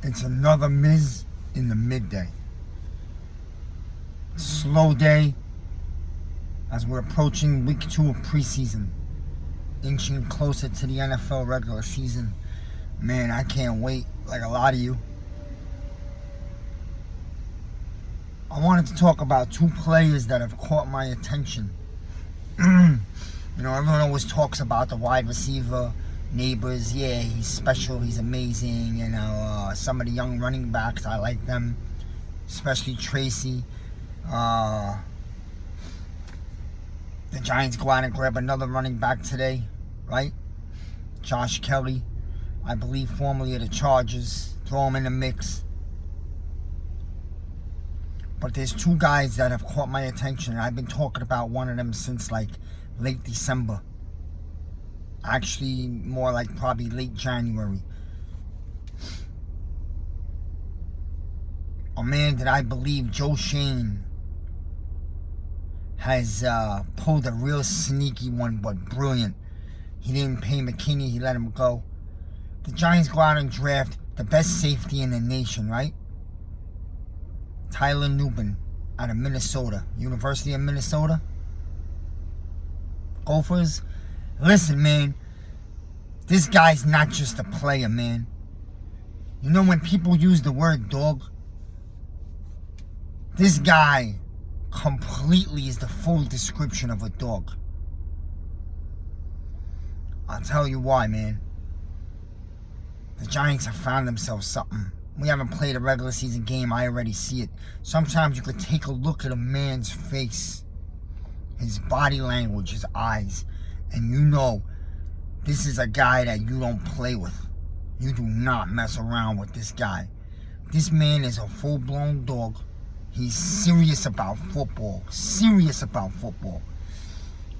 It's another Miz in the midday. Slow day as we're approaching week 2 of preseason, inching closer to the NFL regular season. Man, I can't wait like a lot of you. I wanted to talk about 2 players that have caught my attention. Everyone always talks about the wide receiver, Neighbors. Yeah, he's special, he's amazing. Some of the young running backs, I like them, especially Tracy. The Giants go out and grab another running back today, right? Josh Kelly, I believe formerly of the Chargers. Throw him in the mix. But there's 2 guys that have caught my attention. I've been talking about one of them since like late December. Actually, more like probably late January. A man that I believe Joe Shane has pulled a real sneaky one, but brilliant. He didn't pay McKinney, he let him go. The Giants go out and draft the best safety in the nation, right? Tyler Nubin out of Minnesota, University of Minnesota. Gophers. Listen, man, this guy's not just a player, man. You know when people use the word dog? This guy completely is the full description of a dog. I'll tell you why, man. The Giants have found themselves something. We haven't played a regular season game. I already see it. Sometimes you could take a look at a man's face, his body language, his eyes, and you know this is a guy that you don't play with. You do not mess around with this guy. This man is a full-blown dog. He's serious about football. Serious about football.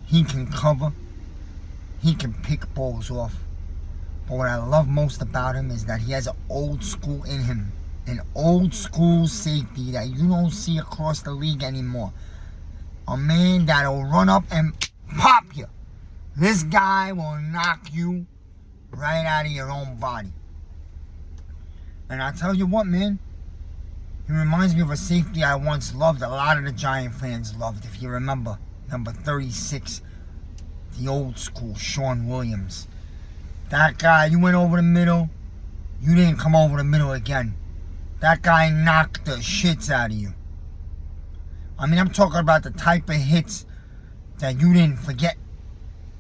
He can cover. He can pick balls off. But what I love most about him is that he has an old school in him. An old school safety that you don't see across the league anymore. A man that'll run up and pop you. This guy will knock you right out of your own body. And I tell you what, man. He reminds me of a safety I once loved. A lot of the Giant fans loved. If you remember, number 36, the old school Sean Williams. That guy, you went over the middle, you didn't come over the middle again. That guy knocked the shits out of you. I mean, I'm talking about the type of hits that you didn't forget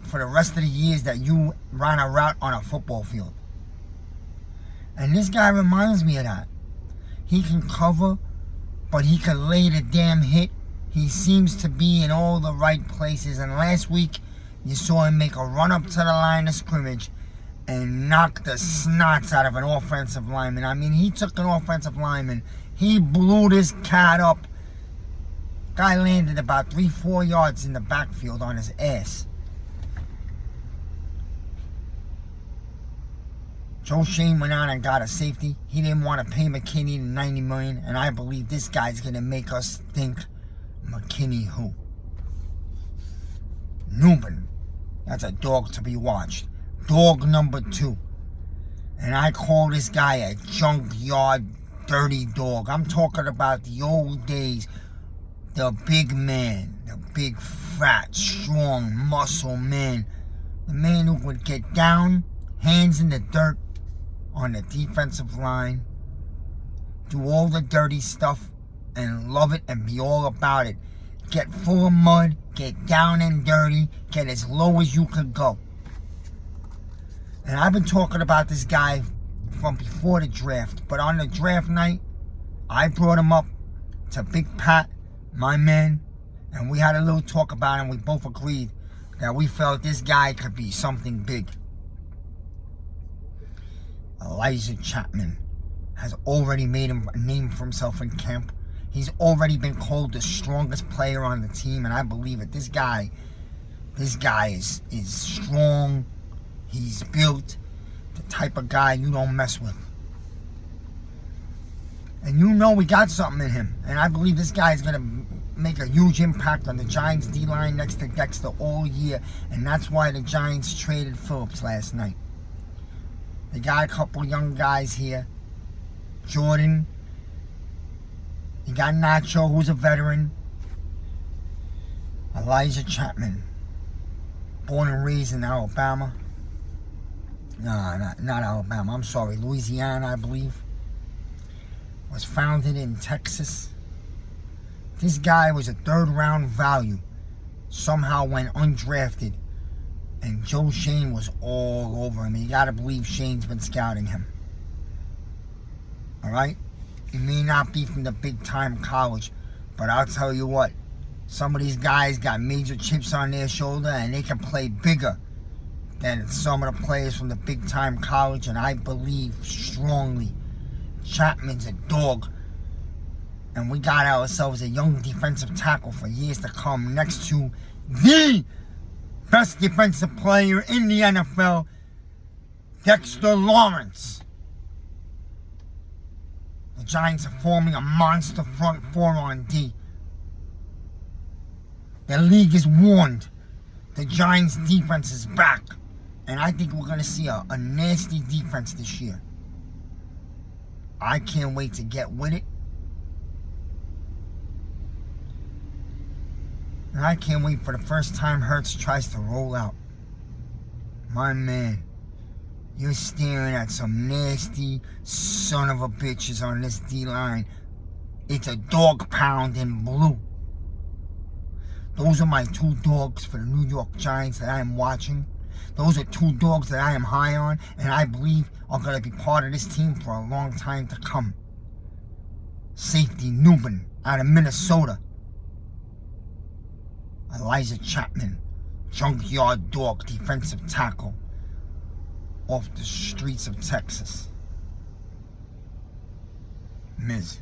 for the rest of the years that you ran a route on a football field. And this guy reminds me of that. He can cover, but he can lay the damn hit. He seems to be in all the right places. And last week, you saw him make a run up to the line of scrimmage and knock the snots out of an offensive lineman. I mean, he took an offensive lineman. He blew this cat up. Guy landed about 3-4 yards in the backfield on his ass. Joe Shane went out and got a safety. He didn't want to pay McKinney the $90 million, and I believe this guy's going to make us think McKinney who? Nubin. That's a dog to be watched. Dog number 2. And I call this guy a junkyard dirty dog. I'm talking about the old days. The big man. The big, fat, strong, muscle man. The man who would get down, hands in the dirt on the defensive line. Do all the dirty stuff and love it and be all about it. Get full of mud. Get down and dirty. Get as low as you could go. And I've been talking about this guy from before the draft. But on the draft night, I brought him up to Big Pat, my man. And we had a little talk about him. We both agreed that we felt this guy could be something big. Elijah Chapman has already made him a name for himself in camp. He's already been called the strongest player on the team. And I believe it. This guy is strong. He's built, the type of guy you don't mess with. And you know we got something in him. And I believe this guy is going to make a huge impact on the Giants D-line next to Dexter all year. And that's why the Giants traded Phillips last night. They got a couple young guys here Jordan. You got Nacho, who's a veteran. Elijah Chapman, born and raised in Alabama. No, not Alabama. I'm sorry, Louisiana, I believe. Was founded in Texas. This guy was a third-round value. Somehow went undrafted. And Joe Shane was all over him. You gotta believe Shane's been scouting him. Alright? He may not be from the big-time college, but I'll tell you what. Some of these guys got major chips on their shoulder, and they can play bigger than some of the players from the big-time college, and I believe strongly Chapman's a dog. And we got ourselves a young defensive tackle for years to come next to the best defensive player in the NFL, Dexter Lawrence. The Giants are forming a monster front four on D. The league is warned. The Giants' defense is back. And I think we're going to see a nasty defense this year. I can't wait to get with it. And I can't wait for the first time Hurts tries to roll out. My man, you're staring at some nasty son of a bitches on this D-line. It's a dog pound in blue. Those are my two dogs for the New York Giants that I am watching. Those are two dogs that I am high on and I believe are going to be part of this team for a long time to come. Safety Newman out of Minnesota. Elijah Chapman, junkyard dog, defensive tackle off the streets of Texas. Miz.